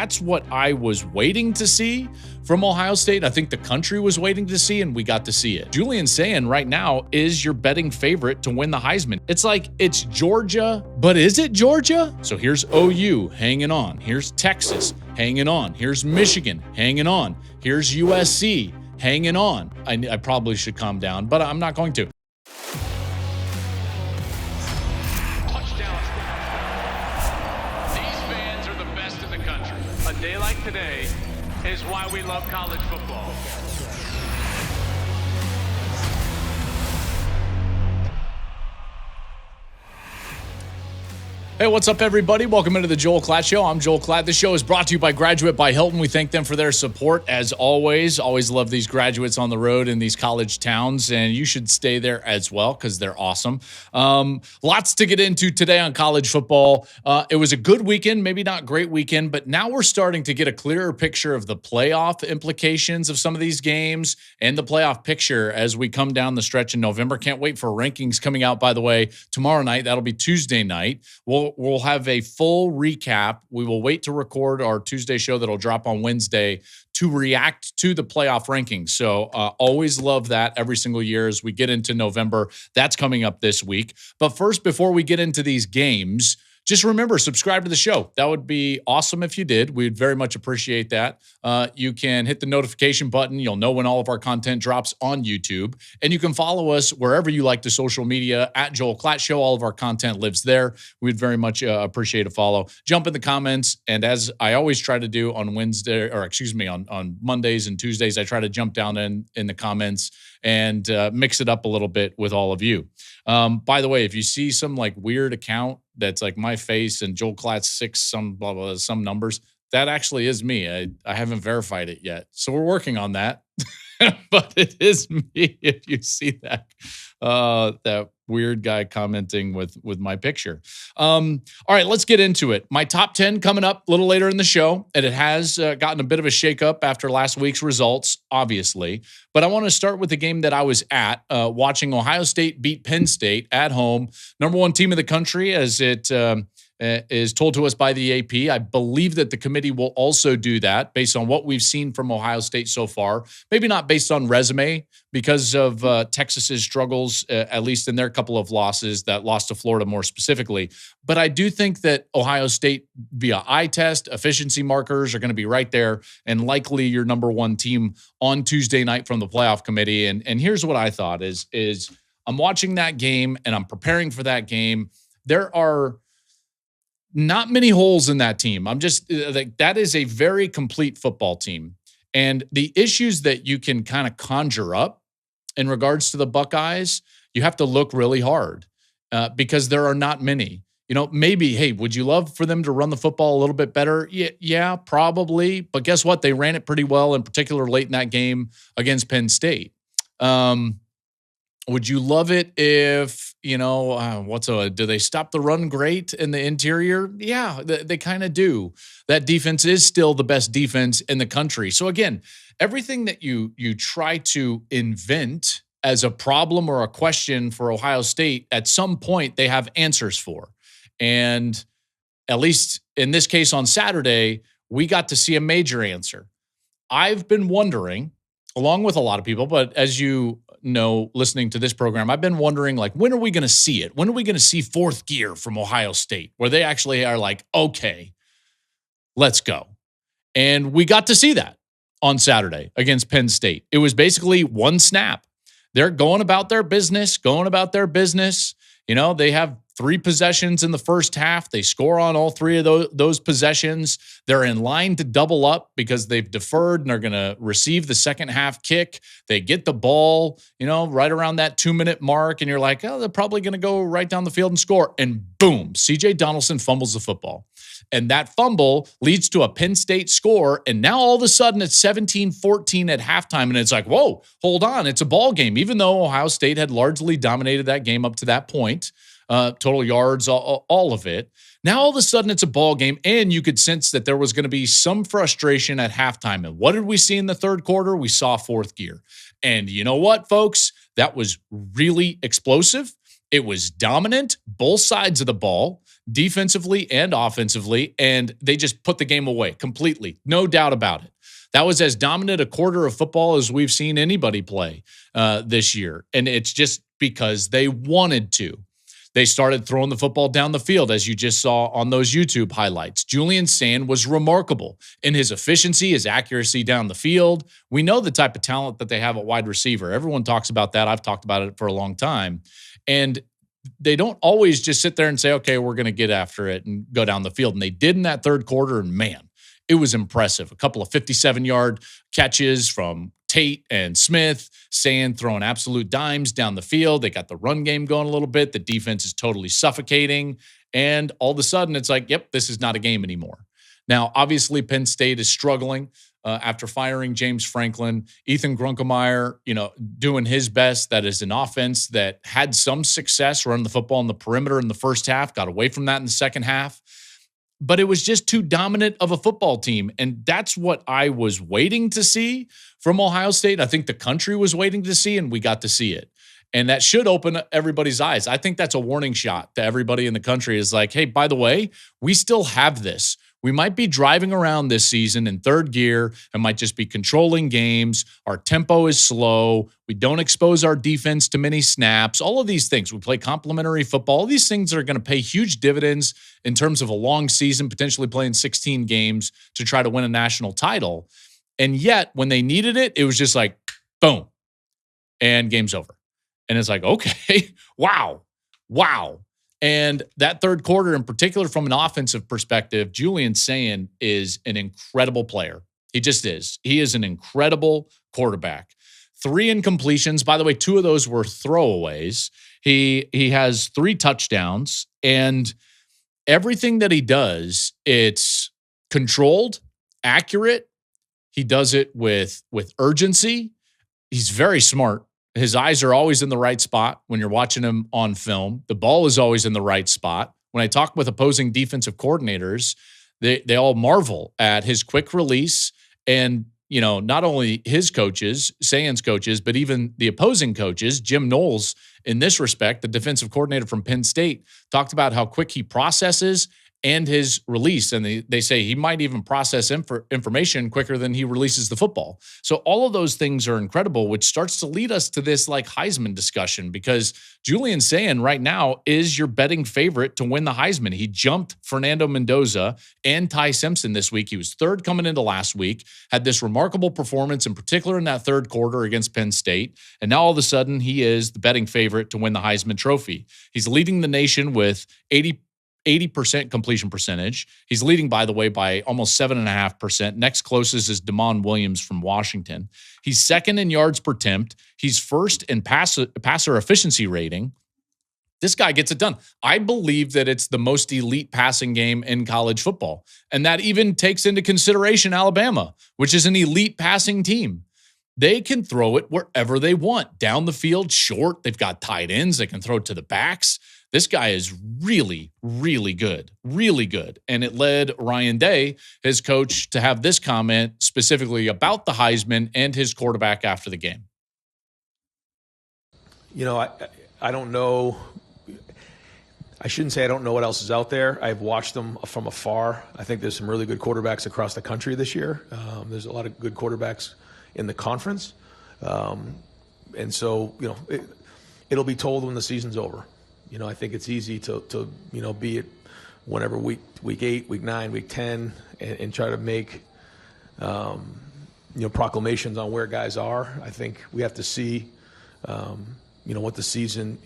that's what I was waiting to see from Ohio State. I think the country was waiting to see, and we got to see it. Julian Sayin right now is your betting favorite to win the Heisman. It's like it's Georgia, but is it Georgia? So here's OU hanging on. Here's Texas hanging on. Here's Michigan hanging on. Here's USC hanging on. I probably should calm down, but I'm not going to. A day like today is why we love college football. Hey, what's up, everybody? Welcome into the Joel Klatt Show. I'm Joel Klatt. This show is brought to you by Graduate by Hilton. We thank them for their support, as always. Always love these graduates on the road in these college towns, and you should stay there as well because they're awesome. Lots to get into today on college football. It was a good weekend, maybe not great weekend, but now we're starting to get a clearer picture of the playoff implications of some of these games and the playoff picture as we come down the stretch in November. Can't wait for rankings coming out, by the way, tomorrow night. That'll be Tuesday night. We'll have a full recap. We will wait to record our Tuesday show that'll drop on Wednesday to react to the playoff rankings. So always love that every single year as we get into November. That's coming up this week. But first, before we get into these games, just remember, subscribe to the show. That would be awesome if you did. We'd very much appreciate that. You can hit the notification button. You'll know when all of our content drops on YouTube. And you can follow us wherever you like the social media at Joel Klatt Show. All of our content lives there. We'd very much appreciate a follow. Jump in the comments. And as I always try to do on on Mondays and Tuesdays, I try to jump down in the comments and mix it up a little bit with all of you. By the way, if you see some like weird account that's like my face and Joel Klatt 6, some blah, blah, some numbers, that actually is me. I haven't verified it yet. So we're working on that. But it is me if you see that weird guy commenting with my picture. All right, let's get into it. My top 10 coming up a little later in the show, and it has gotten a bit of a shakeup after last week's results, obviously. But I want to start with the game that I was at, watching Ohio State beat Penn State at home, number one team in the country, as it is told to us by the AP. I believe that the committee will also do that based on what we've seen from Ohio State so far. Maybe not based on resume because of Texas's struggles, at least in their couple of losses that lost to Florida more specifically. But I do think that Ohio State via eye test, efficiency markers are going to be right there and likely your number one team on Tuesday night from the playoff committee. And here's what I thought is I'm watching that game and I'm preparing for that game. There are not many holes in that team. I'm just like, that is a very complete football team. And the issues that you can kind of conjure up in regards to the Buckeyes, you have to look really hard because there are not many. You know, maybe, hey, would you love for them to run the football a little bit better? Yeah, probably. But guess what? They ran it pretty well, in particular late in that game against Penn State. Would you love it if, do they stop the run great in the interior? Yeah, they kind of do. That defense is still the best defense in the country. So again, everything that you try to invent as a problem or a question for Ohio State, at some point they have answers for. And at least in this case on Saturday, we got to see a major answer. I've been wondering, along with a lot of people, but as you know, listening to this program, I've been wondering, like, when are we going to see it? When are we going to see fourth gear from Ohio State, where they actually are like, okay, let's go? And we got to see that on Saturday against Penn State. It was basically one snap. They're going about their business. You know, they have 3 possessions in the first half. They score on all 3 of those possessions. They're in line to double up because they've deferred and they're going to receive the second half kick. They get the ball, right around that 2-minute mark, and you're like, oh, they're probably going to go right down the field and score. And boom, C.J. Donaldson fumbles the football. And that fumble leads to a Penn State score, and now all of a sudden it's 17-14 at halftime, and it's like, whoa, hold on, it's a ball game, even though Ohio State had largely dominated that game up to that point. Total yards, all of it. Now all of a sudden it's a ball game, and you could sense that there was going to be some frustration at halftime. And what did we see in the third quarter? We saw fourth gear. And you know what, folks? That was really explosive. It was dominant, both sides of the ball. defensively and offensively, and they just put the game away completely. No doubt about it. That was as dominant a quarter of football as we've seen anybody play this year. And it's just because they wanted to. They started throwing the football down the field, as you just saw on those YouTube highlights. Julian Sayin was remarkable in his efficiency, his accuracy down the field. We know the type of talent that they have at wide receiver. Everyone talks about that. I've talked about it for a long time. And they don't always just sit there and say, okay, we're going to get after it and go down the field. And they did in that third quarter, and man, it was impressive. A couple of 57-yard catches from Tate and Smith, Sayin throwing absolute dimes down the field. They got the run game going a little bit. The defense is totally suffocating. And all of a sudden, it's like, yep, this is not a game anymore. Now, obviously, Penn State is struggling after firing James Franklin. Ethan Grunkemeyer, doing his best. That is an offense that had some success running the football on the perimeter in the first half, got away from that in the second half. But it was just too dominant of a football team. And that's what I was waiting to see from Ohio State. I think the country was waiting to see, and we got to see it. And that should open everybody's eyes. I think that's a warning shot to everybody in the country is like, hey, by the way, we still have this. We might be driving around this season in third gear and might just be controlling games. Our tempo is slow. We don't expose our defense to many snaps. All of these things. We play complementary football. All these things are going to pay huge dividends in terms of a long season, potentially playing 16 games to try to win a national title. And yet, when they needed it, it was just like, boom, and game's over. And it's like, okay, wow. And that third quarter in particular, from an offensive perspective, Julian Sayin is an incredible player. He just is. He is an incredible quarterback. 3 incompletions. By the way, 2 of those were throwaways. He has 3 touchdowns, and everything that he does, it's controlled, accurate. He does it with urgency. He's very smart. His eyes are always in the right spot when you're watching him on film. The ball is always in the right spot. When I talk with opposing defensive coordinators, they all marvel at his quick release. And, not only his coaches, Sayin's coaches, but even the opposing coaches, Jim Knowles, in this respect, the defensive coordinator from Penn State, talked about how quick he processes and his release. And they say he might even process information quicker than he releases the football. So all of those things are incredible, which starts to lead us to this Heisman discussion, because Julian Sayin right now is your betting favorite to win the Heisman. He jumped Fernando Mendoza and Ty Simpson this week. He was third coming into last week, had this remarkable performance, in particular in that third quarter against Penn State. And now all of a sudden he is the betting favorite to win the Heisman Trophy. He's leading the nation with 80% completion percentage. He's leading, by the way, by almost 7.5%. Next closest is Damon Williams from Washington. He's second in yards per attempt. He's first in passer efficiency rating. This guy gets it done. I believe that it's the most elite passing game in college football. And that even takes into consideration Alabama, which is an elite passing team. They can throw it wherever they want. Down the field, short. They've got tight ends. They can throw it to the backs. This guy is really, really good, really good. And it led Ryan Day, his coach, to have this comment specifically about the Heisman and his quarterback after the game. I don't know. I shouldn't say I don't know what else is out there. I've watched them from afar. I think there's some really good quarterbacks across the country this year. There's a lot of good quarterbacks in the conference. And so, it'll be told when the season's over. I think it's easy to be at whenever week 8, week 9, week 10, and try to make, proclamations on where guys are. I think we have to see, what the season,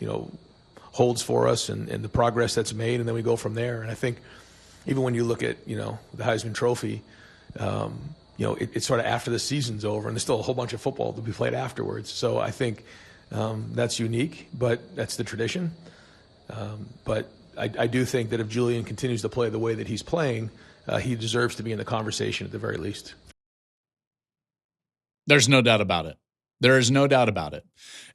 holds for us and the progress that's made, and then we go from there. And I think even when you look at, the Heisman Trophy, it's sort of after the season's over, and there's still a whole bunch of football to be played afterwards. So I think that's unique, but that's the tradition. But I do think that if Julian continues to play the way that he's playing, he deserves to be in the conversation at the very least. There's no doubt about it. There is no doubt about it.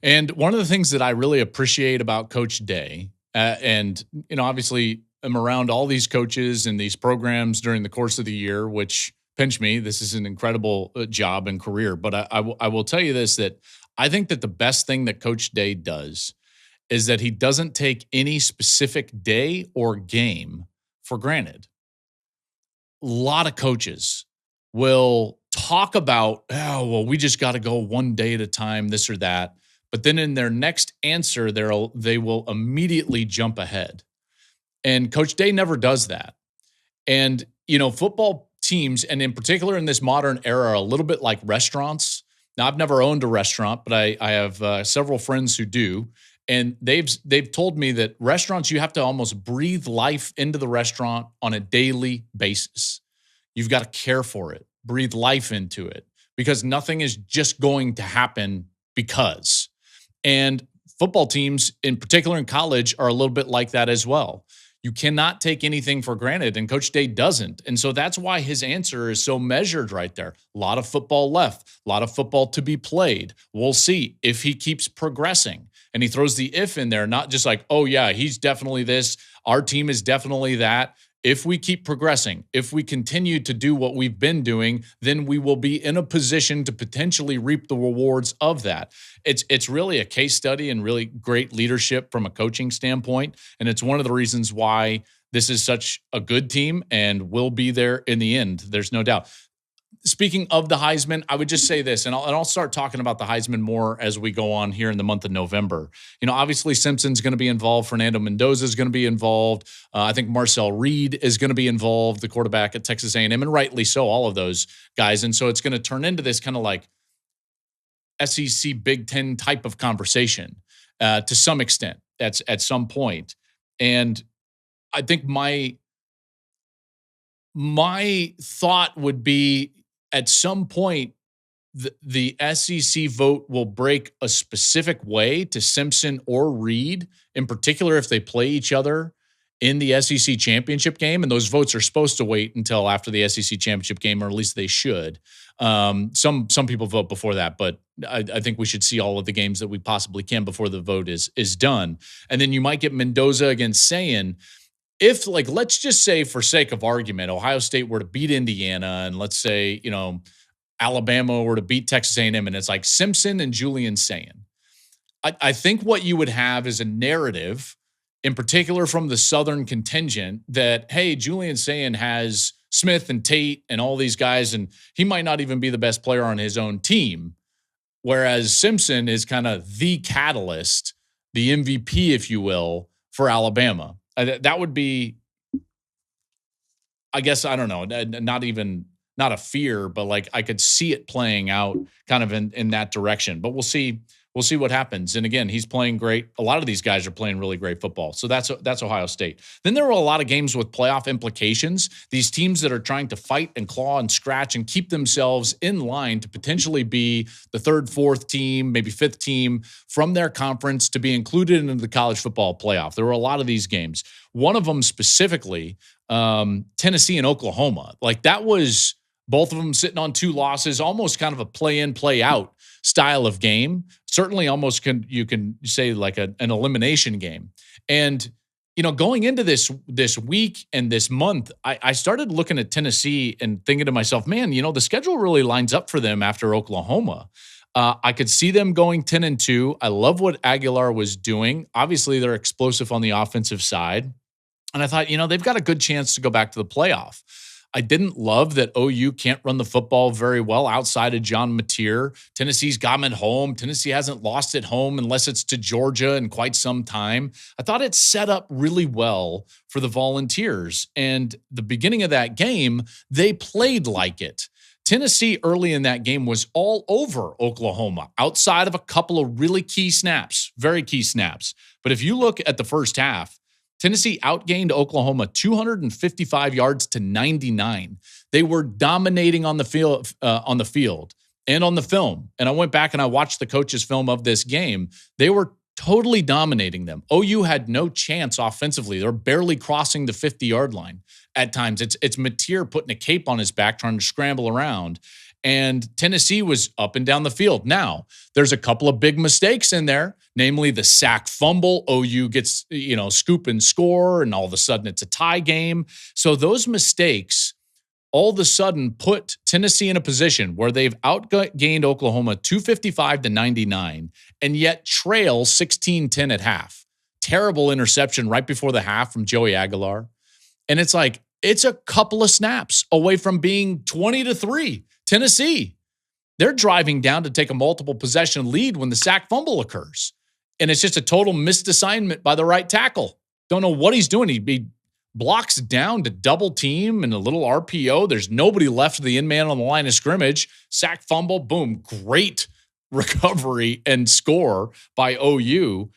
And one of the things that I really appreciate about Coach Day, and, obviously I'm around all these coaches and these programs during the course of the year, which, pinch me, this is an incredible job and career. But I will tell you this, that I think that the best thing that Coach Day does is that he doesn't take any specific day or game for granted. A lot of coaches will talk about, oh, well, we just got to go one day at a time, this or that. But then in their next answer, they will immediately jump ahead. And Coach Day never does that. And, football teams, and in particular in this modern era, are a little bit like restaurants. Now, I've never owned a restaurant, but I have several friends who do. And they've told me that restaurants, you have to almost breathe life into the restaurant on a daily basis. You've got to care for it, breathe life into it, because nothing is just going to happen because. And football teams, in particular in college, are a little bit like that as well. You cannot take anything for granted, and Coach Day doesn't. And so that's why his answer is so measured right there. A lot of football left, a lot of football to be played. We'll see if he keeps progressing. And he throws the if in there, not just like, oh, yeah, he's definitely this. Our team is definitely that. If we keep progressing, if we continue to do what we've been doing, then we will be in a position to potentially reap the rewards of that. It's really a case study and really great leadership from a coaching standpoint. And it's one of the reasons why this is such a good team and will be there in the end. There's no doubt. Speaking of the Heisman, I would just say this, and I'll start talking about the Heisman more as we go on here in the month of November. Obviously Simpson's going to be involved. Fernando Mendoza is going to be involved. I think Marcel Reed is going to be involved, the quarterback at Texas A&M, and rightly so, all of those guys. And so it's going to turn into this kind of like SEC Big Ten type of conversation to some extent. That's at some point. And I think my thought would be, at some point, the SEC vote will break a specific way to Simpson or Reed, in particular if they play each other in the SEC championship game. And those votes are supposed to wait until after the SEC championship game, or at least they should. Some people vote before that, but I think we should see all of the games that we possibly can before the vote is done. And then you might get Mendoza against Sayin. If, let's just say, for sake of argument, Ohio State were to beat Indiana, and let's say, Alabama were to beat Texas A&M, and it's like Simpson and Julian Sayin. I think what you would have is a narrative, in particular from the Southern contingent, that, hey, Julian Sayin has Smith and Tate and all these guys, and he might not even be the best player on his own team, whereas Simpson is kind of the catalyst, the MVP, if you will, for Alabama. That would be, I guess, I don't know, not a fear, but I could see it playing out kind of in that direction. But we'll see what happens. And again, he's playing great. A lot of these guys are playing really great football. So that's Ohio State. Then there were a lot of games with playoff implications. These teams that are trying to fight and claw and scratch and keep themselves in line to potentially be the third, fourth team, maybe fifth team from their conference to be included into the college football playoff. There were a lot of these games. One of them specifically, Tennessee and Oklahoma. That was both of them sitting on 2 losses, almost kind of a play-in, play-out style of game. Certainly almost you can say like an elimination game. And, going into this week and this month, I started looking at Tennessee and thinking to myself, man, the schedule really lines up for them after Oklahoma. I could see them going 10-2. I love what Aguilar was doing. Obviously, they're explosive on the offensive side. And I thought, they've got a good chance to go back to the playoff. I didn't love that OU can't run the football very well outside of John Mateer. Tennessee's got them at home. Tennessee hasn't lost at home unless it's to Georgia in quite some time. I thought it set up really well for the Volunteers. And the beginning of that game, they played like it. Tennessee early in that game was all over Oklahoma outside of a couple of really key snaps, very key snaps. But if you look at the first half, Tennessee outgained Oklahoma 255 yards to 99. They were dominating on the field and on the film. And I went back and I watched the coach's film of this game. They were totally dominating them. OU had no chance offensively. They're barely crossing the 50-yard line at times. It's Mateer putting a cape on his back trying to scramble around. And Tennessee was up and down the field. Now, there's a couple of big mistakes in there, namely the sack fumble. OU gets, scoop and score, and all of a sudden it's a tie game. So those mistakes all of a sudden put Tennessee in a position where they've outgained Oklahoma 255-99 and yet trail 16-10 at half. Terrible interception right before the half from Joey Aguilar. And it's like, it's a couple of snaps away from being 20-3. Tennessee, they're driving down to take a multiple possession lead when the sack fumble occurs. And it's just a total missed assignment by the right tackle. Don't know what he's doing. He blocks down to double team and a little RPO. There's nobody left of the in man on the line of scrimmage. Sack fumble, boom, great recovery and score by OU.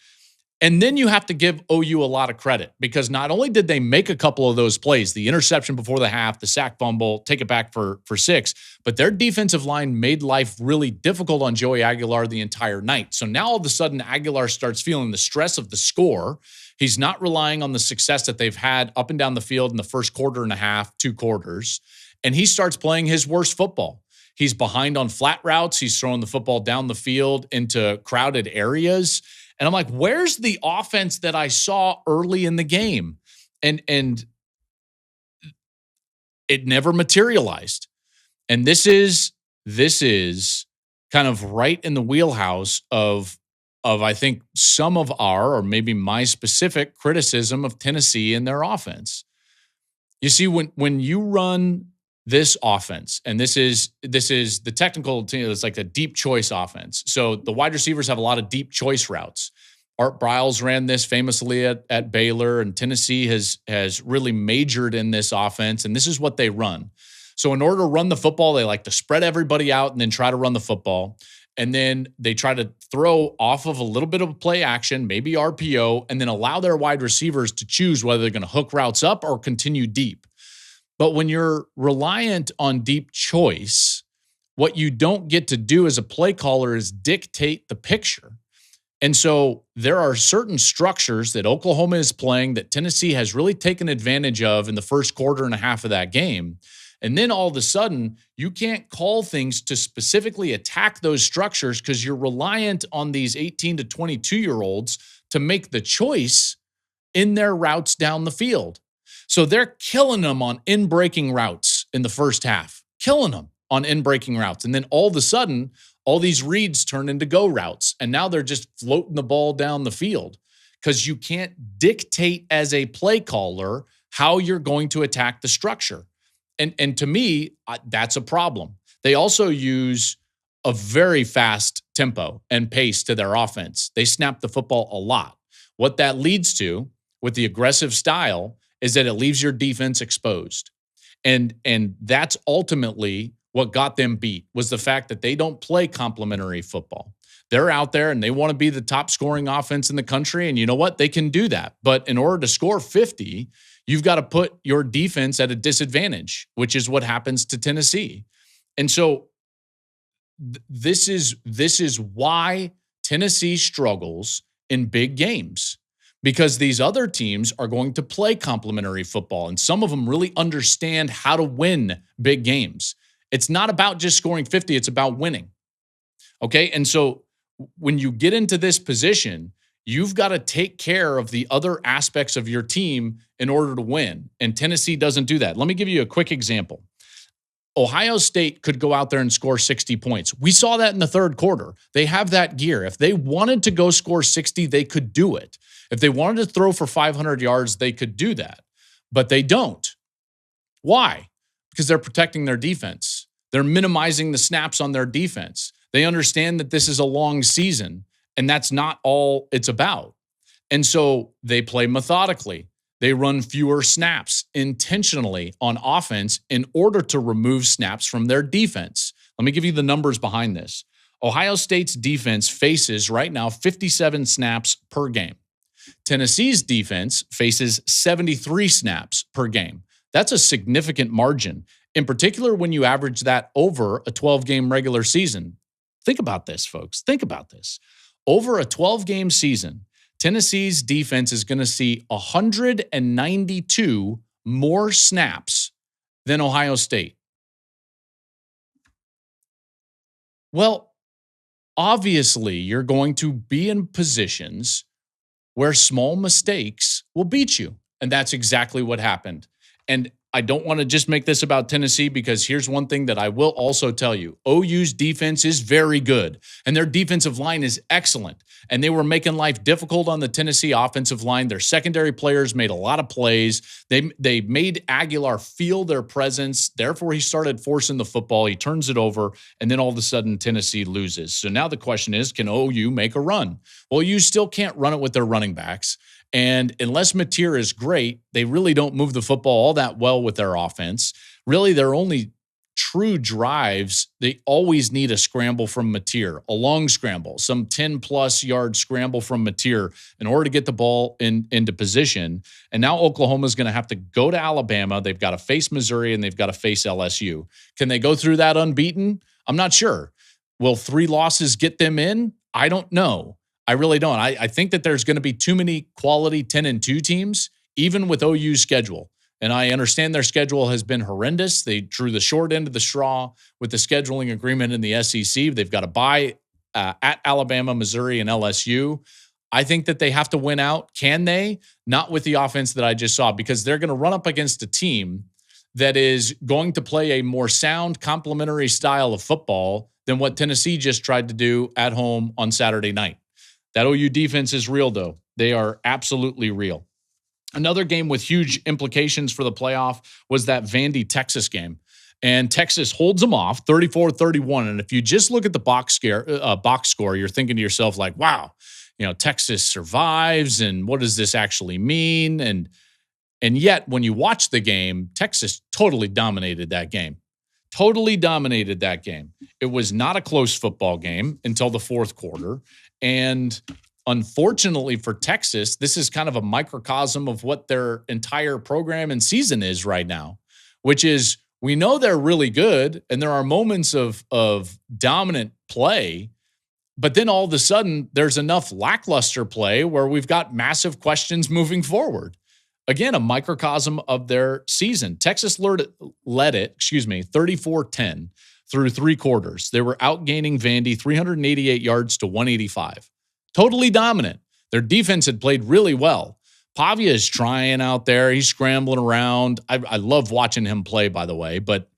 And then you have to give OU a lot of credit because not only did they make a couple of those plays, the interception before the half, the sack fumble, take it back for 6, but their defensive line made life really difficult on Joey Aguilar the entire night. So now all of a sudden Aguilar starts feeling the stress of the score. He's not relying on the success that they've had up and down the field in the first quarter and a half, 2 quarters, and he starts playing his worst football. He's behind on flat routes. He's throwing the football down the field into crowded areas. And I'm like, where's the offense that I saw early in the game? And it never materialized. And this is kind of right in the wheelhouse of I think some of our, or maybe my specific criticism of Tennessee and their offense. You see, when you run this offense, and this is the technical team, it's like a deep choice offense. So the wide receivers have a lot of deep choice routes. Art Briles ran this famously at Baylor, and Tennessee has really majored in this offense, and this is what they run. So in order to run the football, they like to spread everybody out and then try to run the football. And then they try to throw off of a little bit of play action, maybe RPO, and then allow their wide receivers to choose whether they're going to hook routes up or continue deep. But when you're reliant on deep choice, what you don't get to do as a play caller is dictate the picture. And so there are certain structures that Oklahoma is playing that Tennessee has really taken advantage of in the first quarter and a half of that game. And then all of a sudden, you can't call things to specifically attack those structures because you're reliant on these 18 to 22-year-olds to make the choice in their routes down the field. So they're killing them on in-breaking routes in the first half, killing them on in-breaking routes. And then all of a sudden, all these reads turn into go routes. And now they're just floating the ball down the field because you can't dictate as a play caller how you're going to attack the structure. And to me, that's a problem. They also use a very fast tempo and pace to their offense. They snap the football a lot. What that leads to with the aggressive style is that it leaves your defense exposed. And that's ultimately what got them beat, was the fact that they don't play complementary football. They're out there and they want to be the top scoring offense in the country. And you know what? They can do that. But in order to score 50, you've got to put your defense at a disadvantage, which is what happens to Tennessee. And so this is why Tennessee struggles in big games, because these other teams are going to play complementary football, and some of them really understand how to win big games. It's not about just scoring 50, it's about winning. Okay? And so when you get into this position, you've got to take care of the other aspects of your team in order to win. And Tennessee doesn't do that. Let me give you a quick example. Ohio State could go out there and score 60 points. We saw that in the third quarter. They have that gear. If they wanted to go score 60, they could do it. If they wanted to throw for 500 yards, they could do that. But they don't. Why? Because they're protecting their defense. They're minimizing the snaps on their defense. They understand that this is a long season, and that's not all it's about. And so they play methodically. They run fewer snaps intentionally on offense in order to remove snaps from their defense. Let me give you the numbers behind this. Ohio State's defense faces right now 57 snaps per game. Tennessee's defense faces 73 snaps per game. That's a significant margin, in particular when you average that over a 12-game regular season. Think about this, folks. Think about this. Over a 12-game season, Tennessee's defense is going to see 192 more snaps than Ohio State. Well, obviously, you're going to be in positions where small mistakes will beat you. And that's exactly what happened. And I don't want to just make this about Tennessee, because here's one thing that I will also tell you. OU's defense is very good, and their defensive line is excellent. And they were making life difficult on the Tennessee offensive line. Their secondary players made a lot of plays. They made Aguilar feel their presence. Therefore, he started forcing the football. He turns it over, and then all of a sudden, Tennessee loses. So now the question is, can OU make a run? Well, you still can't run it with their running backs. And unless Mateer is great, they really don't move the football all that well with their offense. Really, their only true drives, they always need a scramble from Mateer, a long scramble, some 10-plus yard scramble from Mateer in order to get the ball into position. And now Oklahoma's going to have to go to Alabama. They've got to face Missouri, and they've got to face LSU. Can they go through that unbeaten? I'm not sure. Will 3 losses get them in? I don't know. I really don't. I think that there's going to be too many quality 10-2 teams, even with OU's schedule. And I understand their schedule has been horrendous. They drew the short end of the straw with the scheduling agreement in the SEC. They've got to bye at Alabama, Missouri, and LSU. I think that they have to win out. Can they? Not with the offense that I just saw, because they're going to run up against a team that is going to play a more sound, complementary style of football than what Tennessee just tried to do at home on Saturday night. That OU defense is real, though. They are absolutely real. Another game with huge implications for the playoff was that Vandy-Texas game. And Texas holds them off 34-31. And if you just look at the box score, you're thinking to yourself like, wow, Texas survives, and what does this actually mean? And yet, when you watch the game, Texas totally dominated that game. Totally dominated that game. It was not a close football game until the fourth quarter. And unfortunately for Texas, this is kind of a microcosm of what their entire program and season is right now, which is we know they're really good and there are moments of dominant play, but then all of a sudden there's enough lackluster play where we've got massive questions moving forward. Again, a microcosm of their season. Texas led it 34-10 through 3 quarters. They were outgaining Vandy 388 yards to 185. Totally dominant. Their defense had played really well. Pavia is trying out there. He's scrambling around. I love watching him play, by the way. But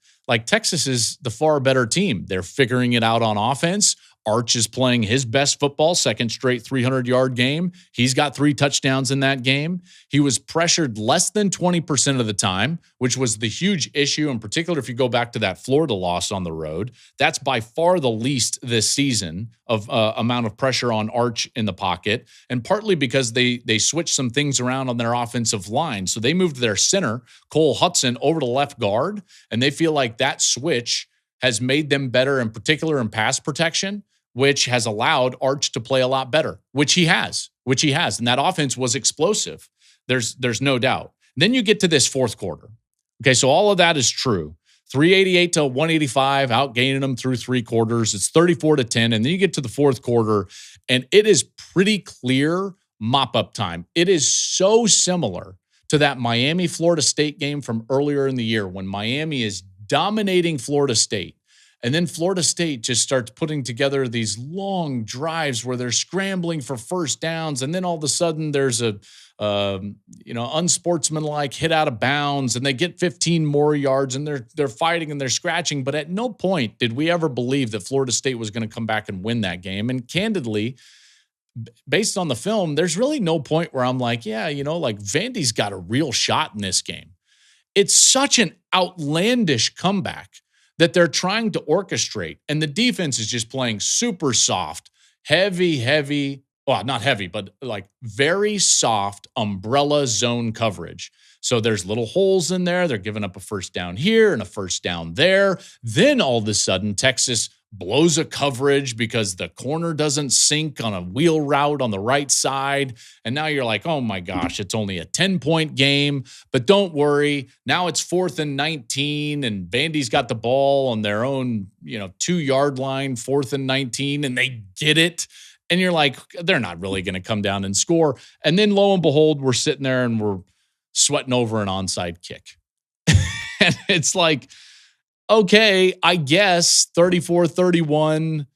Texas is the far better team. They're figuring it out on offense. Arch is playing his best football, second straight 300-yard game. He's got 3 touchdowns in that game. He was pressured less than 20% of the time, which was the huge issue, in particular if you go back to that Florida loss on the road. That's by far the least this season of amount of pressure on Arch in the pocket, and partly because they switched some things around on their offensive line. So they moved their center, Cole Hudson, over to left guard, and they feel like that switch has made them better, in particular in pass protection, which has allowed Arch to play a lot better, which he has. And that offense was explosive. There's no doubt. Then you get to this fourth quarter. Okay, so all of that is true. 388 to 185, outgaining them through 3 quarters. It's 34-10. And then you get to the fourth quarter, and it is pretty clear mop-up time. It is so similar to that Miami-Florida State game from earlier in the year when Miami is dominating Florida State. And then Florida State just starts putting together these long drives where they're scrambling for first downs. And then all of a sudden there's a, unsportsmanlike hit out of bounds and they get 15 more yards and they're fighting and they're scratching. But at no point did we ever believe that Florida State was going to come back and win that game. And candidly, based on the film, there's really no point where I'm like, Vandy's got a real shot in this game. It's such an outlandish comeback that they're trying to orchestrate. And the defense is just playing super soft, heavy, well, not heavy, but very soft umbrella zone coverage. So there's little holes in there. They're giving up a first down here and a first down there. Then all of a sudden, Texas blows a coverage because the corner doesn't sink on a wheel route on the right side. And now you're like, oh my gosh, it's only a 10-point game. But don't worry. Now it's 4th and 19 and Vandy's got the ball on their own, 2-yard line, 4th and 19, and they get it. And you're like, they're not really going to come down and score. And then lo and behold, we're sitting there and we're sweating over an onside kick. And it's like, okay, I guess 34-31,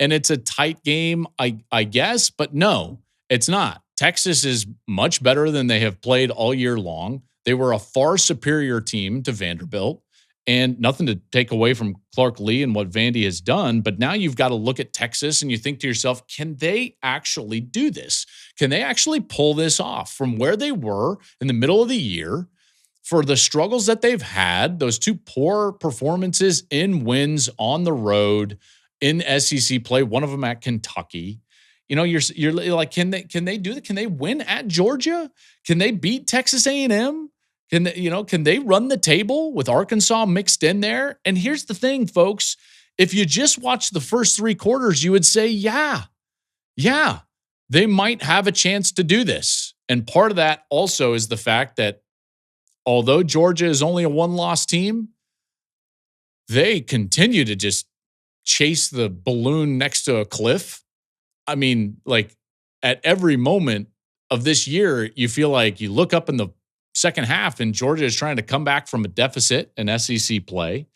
and it's a tight game, I guess, but no, it's not. Texas is much better than they have played all year long. They were a far superior team to Vanderbilt. And nothing to take away from Clark Lee and what Vandy has done, but now you've got to look at Texas and you think to yourself, can they actually do this? Can they actually pull this off from where they were in the middle of the year for the struggles that they've had, those two poor performances in wins on the road in SEC play, one of them at Kentucky? You know, you're like, can they do that? Can they win at Georgia? Can they beat Texas A&M? Can they run the table with Arkansas mixed in there? And here's the thing, folks. If you just watch the first 3 quarters, you would say, yeah, they might have a chance to do this. And part of that also is the fact that although Georgia is only a 1-loss team, they continue to just chase the balloon next to a cliff. I mean, like at every moment of this year, you feel like you look up in the second half and Georgia is trying to come back from a deficit in SEC play.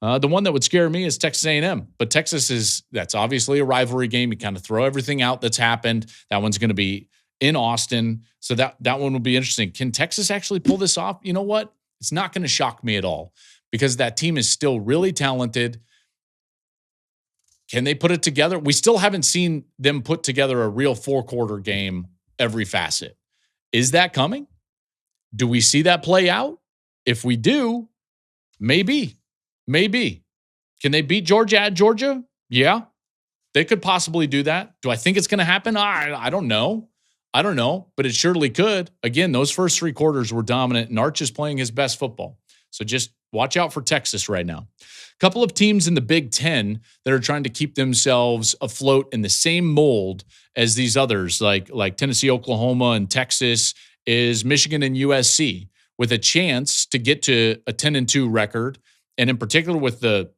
The one that would scare me is Texas A&M, but that's obviously a rivalry game. You kind of throw everything out that's happened. That one's going to be in Austin. So that one will be interesting. Can Texas actually pull this off? You know what? It's not going to shock me at all because that team is still really talented. Can they put it together? We still haven't seen them put together a real 4-quarter game every facet. Is that coming? Do we see that play out? If we do, maybe. Can they beat Georgia at Georgia? Yeah, they could possibly do that. Do I think it's going to happen? I don't know, but it surely could. Again, those first 3 quarters were dominant, and Arch is playing his best football. So just watch out for Texas right now. A couple of teams in the Big Ten that are trying to keep themselves afloat in the same mold as these others, like Tennessee, Oklahoma, and Texas, is Michigan and USC, with a chance to get to a 10-2 record. And in particular with the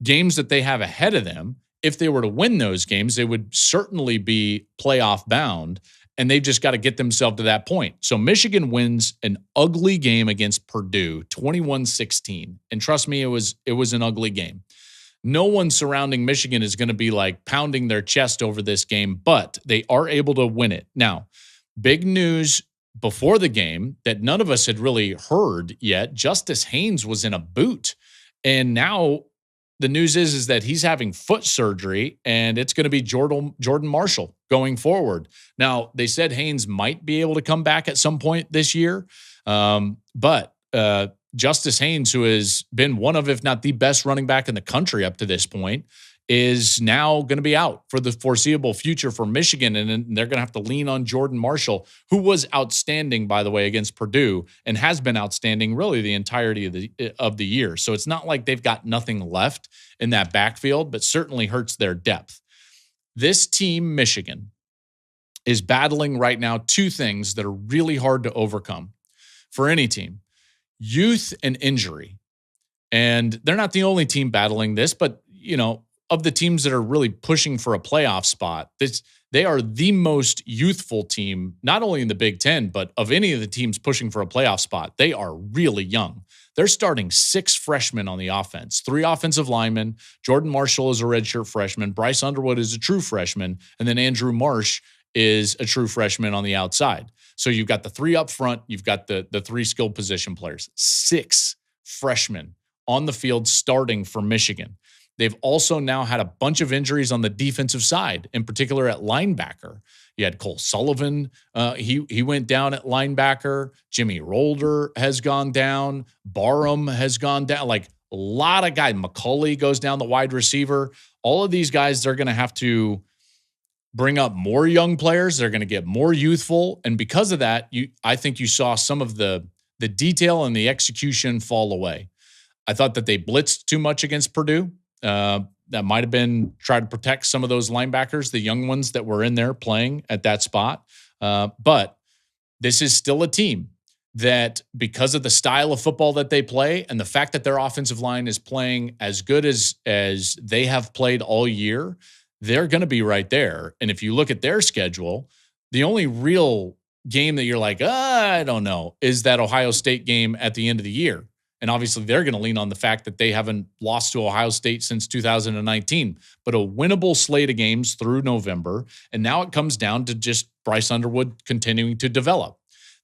games that they have ahead of them, if they were to win those games, they would certainly be playoff bound, and they've just got to get themselves to that point. So Michigan wins an ugly game against Purdue, 21-16. And trust me, it was an ugly game. No one surrounding Michigan is going to be like pounding their chest over this game, but they are able to win it. Now, big news before the game that none of us had really heard yet. Justice Haynes was in a boot. And now the news is that he's having foot surgery, and it's going to be Jordan Marshall going forward. Now, they said Haynes might be able to come back at some point this year. But Justice Haynes, who has been one of, if not the best running back in the country up to this point, is now going to be out for the foreseeable future for Michigan, and they're going to have to lean on Jordan Marshall, who was outstanding, by the way, against Purdue and has been outstanding really the entirety of the year. So it's not like they've got nothing left in that backfield, but certainly hurts their depth. This team, Michigan, is battling right now 2 things that are really hard to overcome for any team: youth and injury. And they're not the only team battling this, but, of the teams that are really pushing for a playoff spot, they are the most youthful team, not only in the Big Ten, but of any of the teams pushing for a playoff spot. They are really young. They're starting 6 freshmen on the offense, 3 offensive linemen. Jordan Marshall is a redshirt freshman. Bryce Underwood is a true freshman. And then Andrew Marsh is a true freshman on the outside. So you've got the 3 up front. You've got the 3 skilled position players. 6 freshmen on the field starting for Michigan. They've also now had a bunch of injuries on the defensive side, in particular at linebacker. You had Cole Sullivan. He went down at linebacker. Jimmy Rolder has gone down. Barham has gone down. Like a lot of guys. McCulley goes down, the wide receiver. All of these guys, they're going to have to bring up more young players. They're going to get more youthful. And because of that, I think you saw some of the detail and the execution fall away. I thought that they blitzed too much against Purdue. That might have been try to protect some of those linebackers, the young ones that were in there playing at that spot. But this is still a team that, because of the style of football that they play and the fact that their offensive line is playing as good as they have played all year, they're going to be right there. And if you look at their schedule, the only real game that you're like, I don't know, is that Ohio State game at the end of the year. And obviously, they're going to lean on the fact that they haven't lost to Ohio State since 2019, but a winnable slate of games through November. And now it comes down to just Bryce Underwood continuing to develop.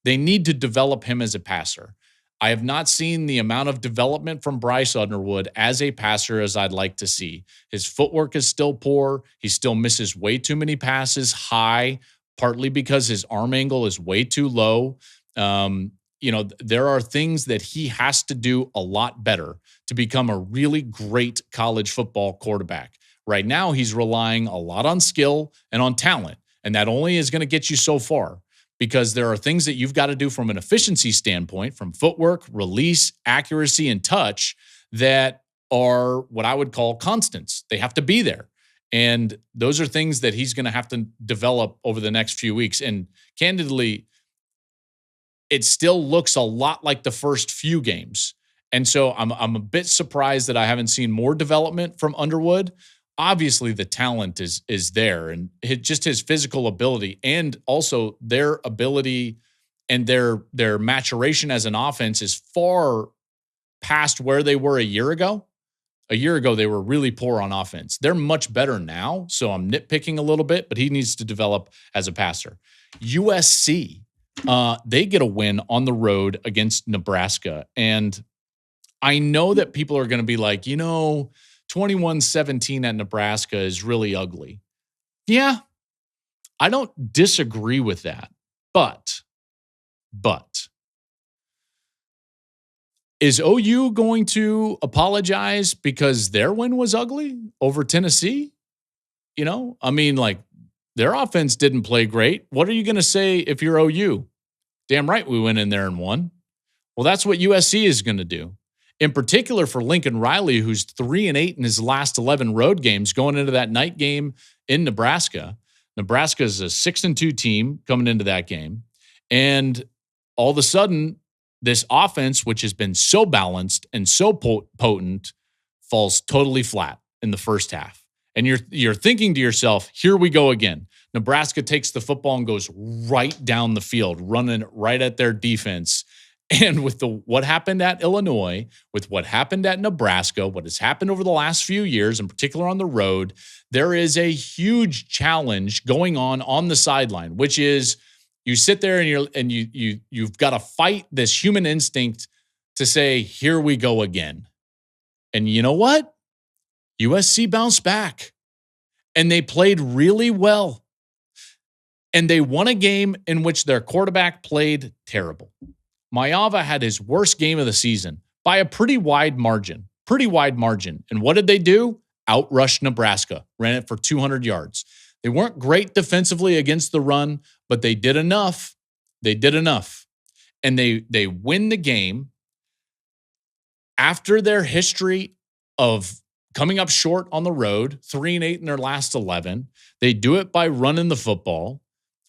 They need to develop him as a passer. I have not seen the amount of development from Bryce Underwood as a passer as I'd like to see. His footwork is still poor. He still misses way too many passes high, partly because his arm angle is way too low. There are things that he has to do a lot better to become a really great college football quarterback. Right now, he's relying a lot on skill and on talent, and that only is going to get you so far, because there are things that you've got to do from an efficiency standpoint, from footwork, release, accuracy, and touch, that are what I would call constants. They have to be there. And those are things that he's going to have to develop over the next few weeks. And candidly, it still looks a lot like the first few games. And so I'm a bit surprised that I haven't seen more development from Underwood. Obviously, the talent is there, and just his physical ability, and also their ability and their maturation as an offense is far past where they were a year ago. A year ago, they were really poor on offense. They're much better now, so I'm nitpicking a little bit, but he needs to develop as a passer. USC, they get a win on the road against Nebraska, and I know that people are going to be like, 21-17 at Nebraska is really ugly. Yeah, I don't disagree with that. But is OU going to apologize because their win was ugly over Tennessee? Their offense didn't play great. What are you going to say if you're OU? Damn right we went in there and won. Well, that's what USC is going to do. In particular for Lincoln Riley, who's 3-8 in his last 11 road games, going into that night game in Nebraska. Nebraska is a 6-2 team coming into that game. And all of a sudden, this offense, which has been so balanced and so potent, falls totally flat in the first half. And you're thinking to yourself, here we go again. Nebraska takes the football and goes right down the field, running right at their defense. And with what happened at Illinois, with what happened at Nebraska, what has happened over the last few years, in particular on the road, there is a huge challenge going on the sideline, which is you sit there and you've got to fight this human instinct to say, here we go again. And you know what? USC bounced back, and they played really well. And they won a game in which their quarterback played terrible. Maeva had his worst game of the season by a pretty wide margin. And what did they do? Outrushed Nebraska, ran it for 200 yards. They weren't great defensively against the run, but they did enough. And they win the game after their history of coming up short on the road, 3-8 in their last 11. They do it by running the football.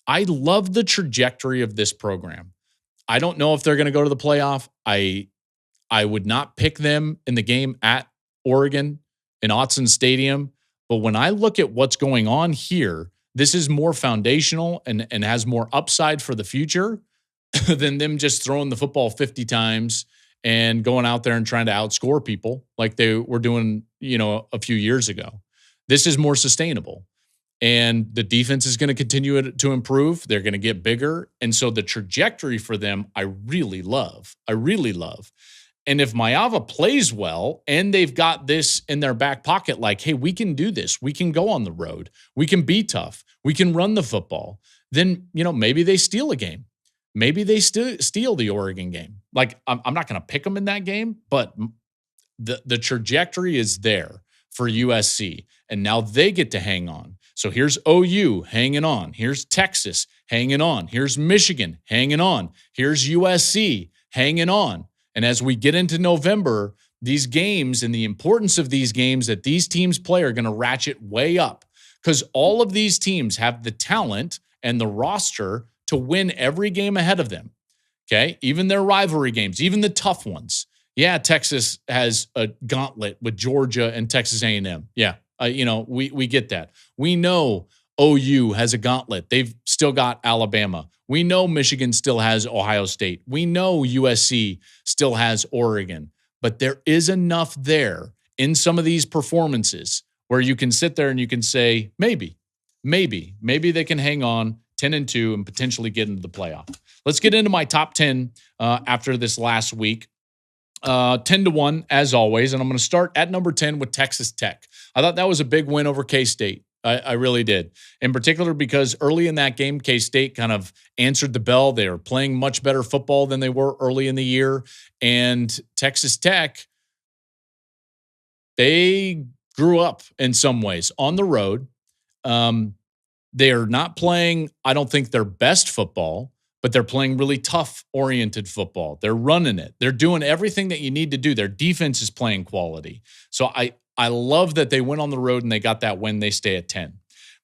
I love the trajectory of this program. I don't know if they're going to go to the playoff. I would not pick them in the game at Oregon in Autzen Stadium. But when I look at what's going on here, this is more foundational and has more upside for the future than them just throwing the football 50 times and going out there and trying to outscore people like they were doing, a few years ago. This is more sustainable. And the defense is going to continue to improve. They're going to get bigger. And so the trajectory for them, I really love. And if Maeva plays well and they've got this in their back pocket, like, hey, we can do this. We can go on the road. We can be tough. We can run the football. Then, maybe they steal a game. Maybe they steal the Oregon game. Like, I'm not going to pick them in that game, but the trajectory is there for USC. And now they get to hang on. So here's OU hanging on. Here's Texas hanging on. Here's Michigan hanging on. Here's USC hanging on. And as we get into November, these games and the importance of these games that these teams play are going to ratchet way up, because all of these teams have the talent and the roster to win every game ahead of them. Okay? Even their rivalry games, even the tough ones. Yeah, Texas has a gauntlet with Georgia and Texas A&M. Yeah. We get that. We know OU has a gauntlet. They've still got Alabama. We know Michigan still has Ohio State. We know USC still has Oregon. But there is enough there in some of these performances where you can sit there and you can say, maybe they can hang on, 10-2, and potentially get into the playoff. Let's get into my top 10 after this last week. 10-1, as always, and I'm going to start at number 10 with Texas Tech. I thought that was a big win over K-State. I really did. In particular, because early in that game, K-State kind of answered the bell. They were playing much better football than they were early in the year. And Texas Tech, they grew up in some ways on the road. They are not playing, I don't think, their best football, but they're playing really tough-oriented football. They're running it. They're doing everything that you need to do. Their defense is playing quality. So I love that they went on the road and they got that win. They stay at 10.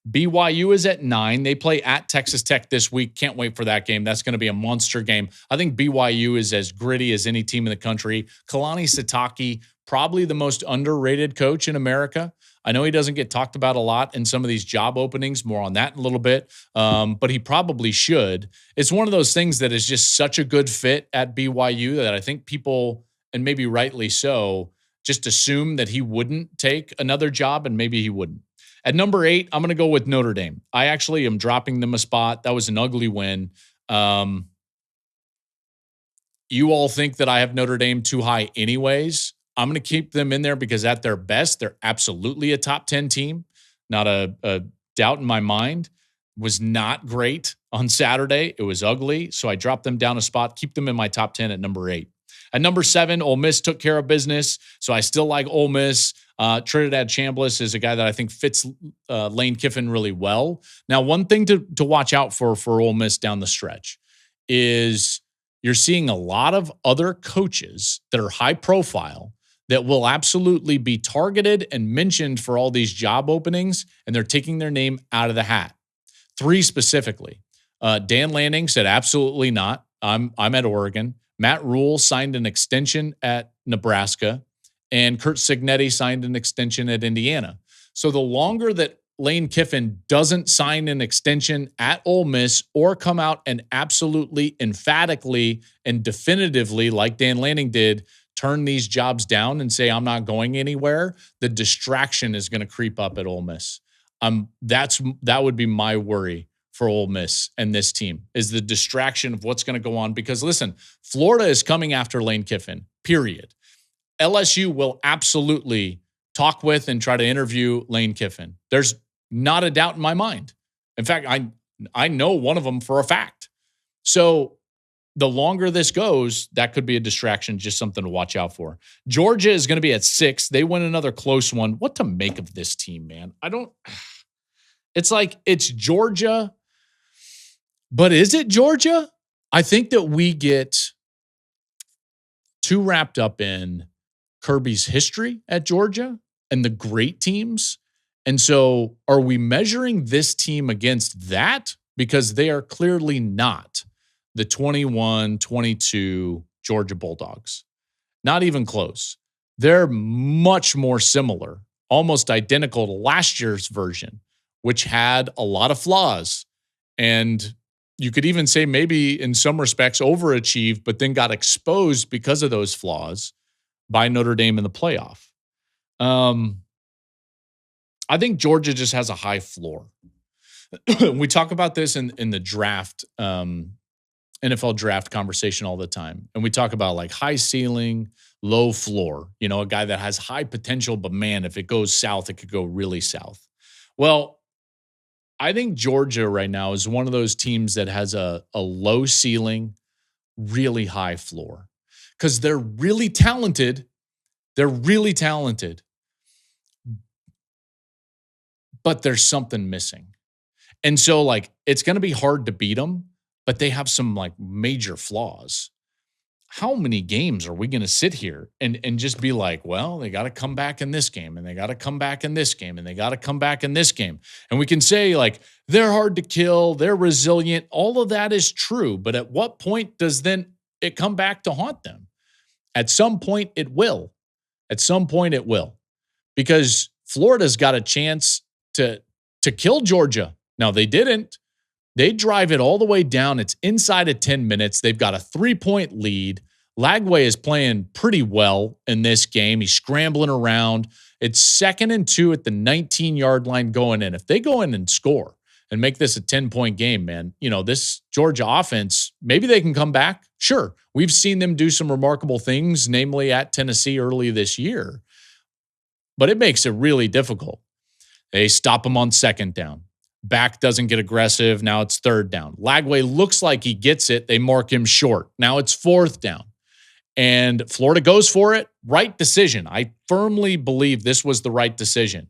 BYU is at 9. They play at Texas Tech this week. Can't wait for that game. That's going to be a monster game. I think BYU is as gritty as any team in the country. Kalani Sitake, probably the most underrated coach in America. I know he doesn't get talked about a lot in some of these job openings, more on that in a little bit, but he probably should. It's one of those things that is just such a good fit at BYU that I think people, and maybe rightly so, just assume that he wouldn't take another job, and maybe he wouldn't. At number 8, I'm going to go with Notre Dame. I actually am dropping them a spot. That was an ugly win. You all think that I have Notre Dame too high anyways. I'm going to keep them in there because at their best, they're absolutely a top 10 team. Not a doubt in my mind. Was not great on Saturday. It was ugly. So I dropped them down a spot, keep them in my top 10 at number 8. At number 7, Ole Miss took care of business. So I still like Ole Miss. Trinidad Chambliss is a guy that I think fits Lane Kiffin really well. Now, one thing to watch out for Ole Miss down the stretch is you're seeing a lot of other coaches that are high profile that will absolutely be targeted and mentioned for all these job openings, and they're taking their name out of the hat. 3 specifically. Dan Lanning said absolutely not. I'm at Oregon. Matt Rule signed an extension at Nebraska, and Kurt Cignetti signed an extension at Indiana. So the longer that Lane Kiffin doesn't sign an extension at Ole Miss or come out and absolutely, emphatically, and definitively, like Dan Lanning did, turn these jobs down and say, I'm not going anywhere, the distraction is going to creep up at Ole Miss. That would be my worry for Ole Miss and this team, is the distraction of what's going to go on. Because listen, Florida is coming after Lane Kiffin, period. LSU will absolutely talk with and try to interview Lane Kiffin. There's not a doubt in my mind. In fact, I know one of them for a fact. So the longer this goes, that could be a distraction, just something to watch out for. Georgia is going to be at 6. They win another close one. What to make of this team, man? It's like it's Georgia, but is it Georgia? I think that we get too wrapped up in Kirby's history at Georgia and the great teams. And so are we measuring this team against that? Because they are clearly not the 21-22 Georgia Bulldogs. Not even close. They're much more similar, almost identical to last year's version, which had a lot of flaws. And you could even say maybe in some respects overachieved, but then got exposed because of those flaws by Notre Dame in the playoff. I think Georgia just has a high floor. We talk about this in the draft, NFL draft conversation all the time. And we talk about like high ceiling, low floor, a guy that has high potential, but man, if it goes south, it could go really south. Well, I think Georgia right now is one of those teams that has a low ceiling, really high floor, because they're really talented. They're really talented, but there's something missing. And so like, it's going to be hard to beat them, but they have some like major flaws. How many games are we going to sit here and just be like, well, they got to come back in this game, and they got to come back in this game, and they got to come back in this game. And we can say like, they're hard to kill, they're resilient. All of that is true. But at what point does then it come back to haunt them? At some point it will. At some point it will. Because Florida's got a chance to kill Georgia. Now they didn't. They drive it all the way down. It's inside of 10 minutes. They've got a 3-point lead. Lagway is playing pretty well in this game. He's scrambling around. It's 2nd and 2 at the 19-yard line going in. If they go in and score, and make this a 10-point game, man. This Georgia offense, maybe they can come back. Sure. We've seen them do some remarkable things, namely at Tennessee early this year. But it makes it really difficult. They stop him on second down. Back doesn't get aggressive. Now it's third down. Lagway looks like he gets it. They mark him short. Now it's fourth down. And Florida goes for it. Right decision. I firmly believe this was the right decision.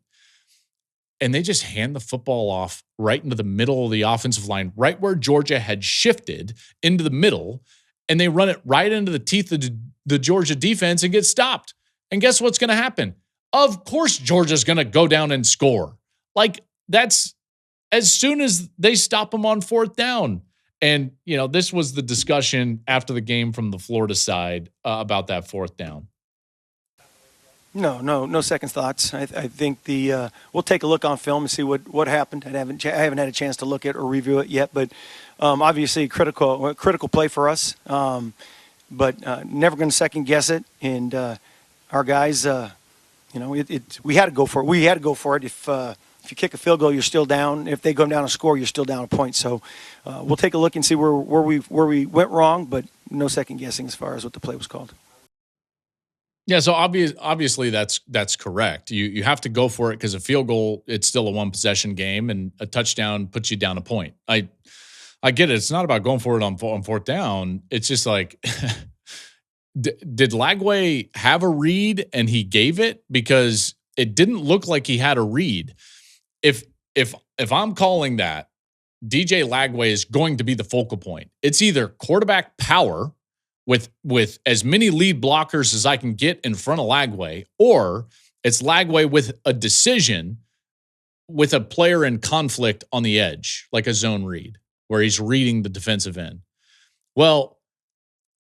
And they just hand the football off right into the middle of the offensive line, right where Georgia had shifted into the middle. And they run it right into the teeth of the Georgia defense and get stopped. And guess what's going to happen? Of course, Georgia's going to go down and score. That's as soon as they stop them on fourth down. And, this was the discussion after the game from the Florida side about that fourth down. No second thoughts. I think we'll take a look on film and see what happened. I haven't had a chance to look at or review it yet, but obviously critical play for us. But never going to second guess it. And our guys, we had to go for it. We had to go for it. If you kick a field goal, you're still down. If they go down and score, you're still down a point. So we'll take a look and see where we went wrong, but no second guessing as far as what the play was called. Yeah, so obviously that's correct. You have to go for it because a field goal, it's still a one-possession game, and a touchdown puts you down a point. I get it. It's not about going for it on fourth down. It's just like, did Lagway have a read and he gave it? Because it didn't look like he had a read. If I'm calling that, DJ Lagway is going to be the focal point. It's either quarterback power with as many lead blockers as I can get in front of Lagway, or it's Lagway with a decision with a player in conflict on the edge, like a zone read, where he's reading the defensive end. Well,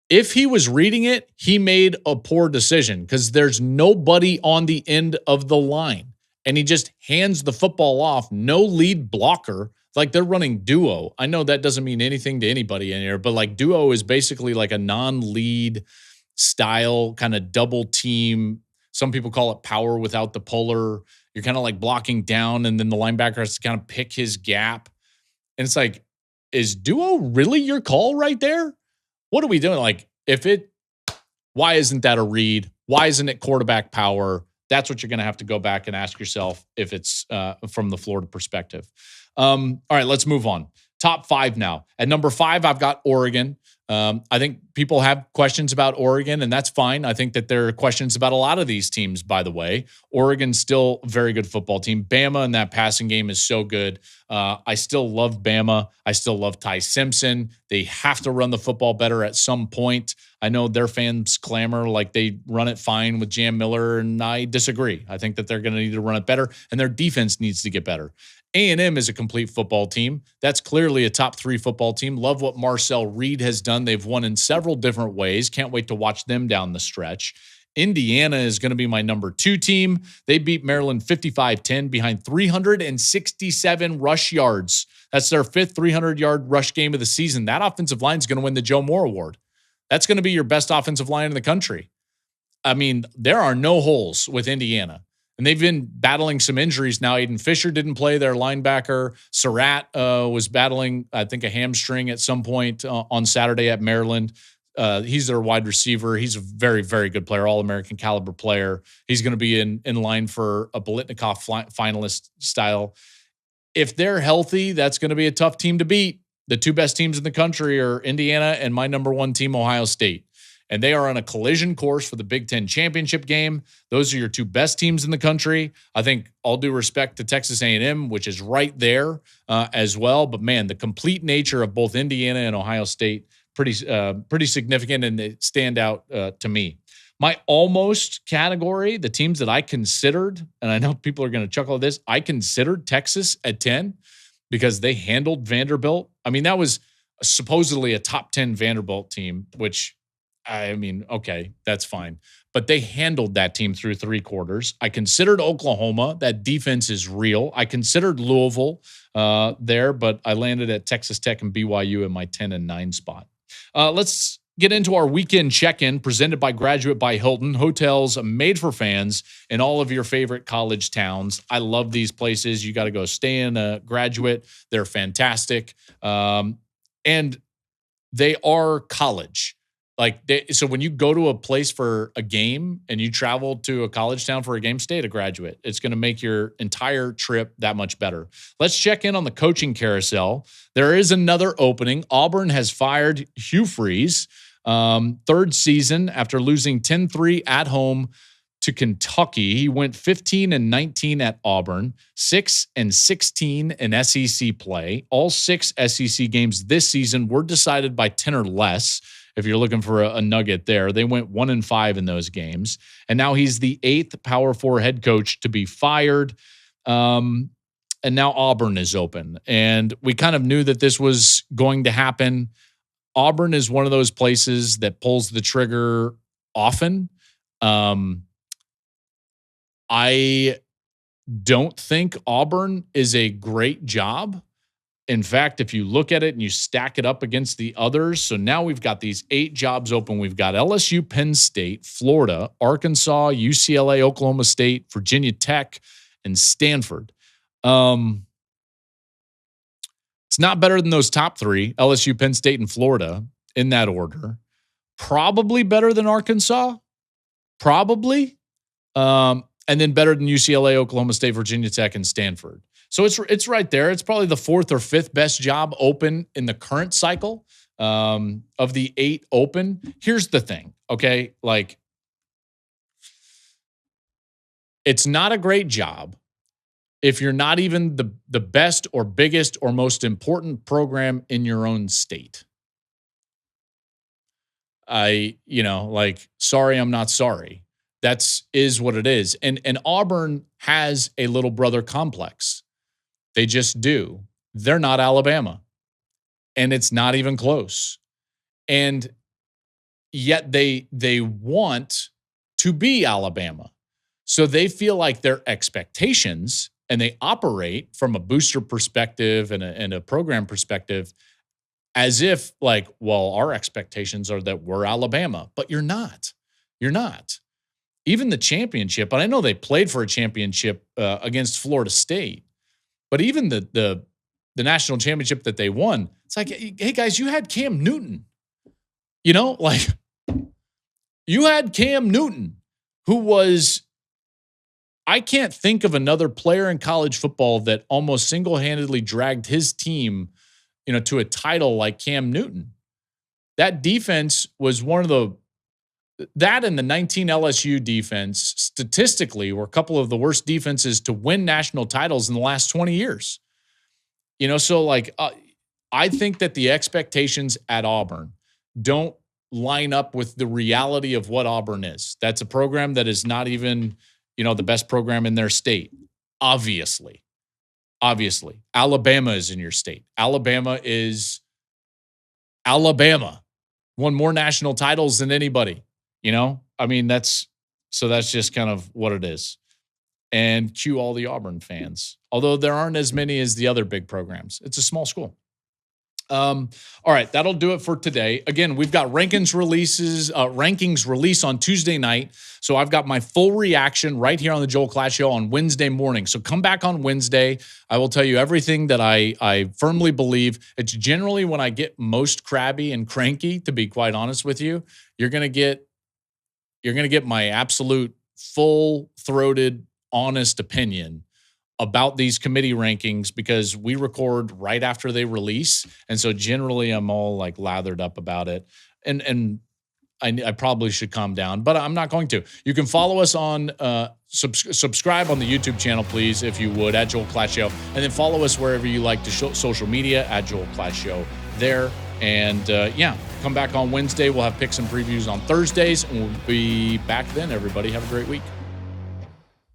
if he was reading it, he made a poor decision because there's nobody on the end of the line. And he just hands the football off, no lead blocker. Like they're running duo. I know that doesn't mean anything to anybody in here, but duo is basically like a non-lead style kind of double team. Some people call it power without the puller. You're kind of like blocking down, and then the linebacker has to kind of pick his gap. And it's like, is duo really your call right there? What are we doing? Why isn't that a read? Why isn't it quarterback power? That's what you're going to have to go back and ask yourself if it's from the Florida perspective. All right, let's move on. Top 5 now. At number 5, I've got Oregon. I think people have questions about Oregon, and that's fine. I think that there are questions about a lot of these teams, by the way. Oregon's still a very good football team. Bama in that passing game is so good. I still love Bama. I still love Ty Simpson. They have to run the football better at some point. I know their fans clamor like they run it fine with Jam Miller, and I disagree. I think that they're going to need to run it better, and their defense needs to get better. A&M is a complete football team. That's clearly a top 3 football team. Love what Marcel Reed has done. They've won in several different ways. Can't wait to watch them down the stretch. Indiana is going to be my number 2 team. They beat Maryland 55-10 behind 367 rush yards. That's their 5th 300-yard rush game of the season. That offensive line is going to win the Joe Moore Award. That's going to be your best offensive line in the country. I mean, there are no holes with Indiana. And they've been battling some injuries now. Aiden Fisher didn't play, their linebacker. Surratt was battling, I think, a hamstring at some point on Saturday at Maryland. He's their wide receiver. He's a very, very good player, All-American caliber player. He's going to be in line for a Biletnikoff finalist style. If they're healthy, that's going to be a tough team to beat. The 2 best teams in the country are Indiana and my number 1 team, Ohio State. And they are on a collision course for the Big Ten championship game. Those are your 2 best teams in the country. I think all due respect to Texas A&M, which is right there as well. But, man, the complete nature of both Indiana and Ohio State, pretty significant, and they stand out to me. My almost category, the teams that I considered, and I know people are going to chuckle at this, I considered Texas at 10 because they handled Vanderbilt. I mean, that was supposedly a top 10 Vanderbilt team, which – I mean, okay, that's fine. But they handled that team through 3 quarters. I considered Oklahoma. That defense is real. I considered Louisville there, but I landed at Texas Tech and BYU in my 10 and 9 spot. Let's get into our weekend check-in presented by Graduate by Hilton. Hotels made for fans in all of your favorite college towns. I love these places. You got to go stay in a Graduate. They're fantastic. And they are college. So when you go to a place for a game and you travel to a college town for a game, stay at a Graduate. It's going to make your entire trip that much better. Let's check in on the coaching carousel. There is another opening. Auburn has fired Hugh Freeze, third season after losing 10-3 at home to Kentucky. He went 15-19 at Auburn, 6-16 in SEC play. All 6 SEC games this season were decided by 10 or less. If you're looking for a nugget there, they went 1-5 in those games. And now he's the 8th Power 4 head coach to be fired. And now Auburn is open. And we kind of knew that this was going to happen. Auburn is one of those places that pulls the trigger often. I don't think Auburn is a great job. In fact, if you look at it and you stack it up against the others, so now we've got these 8 jobs open. We've got LSU, Penn State, Florida, Arkansas, UCLA, Oklahoma State, Virginia Tech, and Stanford. It's not better than those top 3, LSU, Penn State, and Florida, in that order. Probably better than Arkansas. Probably. And then better than UCLA, Oklahoma State, Virginia Tech, and Stanford. So it's right there. It's probably the 4th or 5th best job open in the current cycle of the 8 open. Here's the thing, okay? It's not a great job if you're not even the best or biggest or most important program in your own state. Sorry, I'm not sorry. Is what it is. And Auburn has a little brother complex. They just do. They're not Alabama. And it's not even close. And yet they want to be Alabama. So they feel like their expectations, and they operate from a booster perspective and a program perspective as if our expectations are that we're Alabama. But you're not. You're not. Even the championship, and I know they played for a championship against Florida State, but even the national championship that they won, it's like, hey guys, you had Cam Newton. You had Cam Newton, who was, I can't think of another player in college football that almost single-handedly dragged his team, to a title like Cam Newton. That defense was that and the 19 LSU defense statistically were a couple of the worst defenses to win national titles in the last 20 years. I think that the expectations at Auburn don't line up with the reality of what Auburn is. That's a program that is not even, the best program in their state. Obviously. Alabama is in your state. Alabama won more national titles than anybody. That's just kind of what it is. And cue all the Auburn fans, although there aren't as many as the other big programs. It's a small school. All right, that'll do it for today. Again, we've got rankings release on Tuesday night. So I've got my full reaction right here on the Joel Klatt Show on Wednesday morning. So come back on Wednesday. I will tell you everything that I firmly believe. It's generally when I get most crabby and cranky, to be quite honest with you. You're going to get my absolute full-throated, honest opinion about these committee rankings because we record right after they release. And so generally I'm all lathered up about it. And I probably should calm down, but I'm not going to. You can follow us on, subscribe on the YouTube channel, please, if you would, at Joel Klatt Show. And then follow us wherever you like to social media, at Joel Klatt Show there. And come back on Wednesday. We'll have picks and previews on Thursdays, and we'll be back then. Everybody have a great week.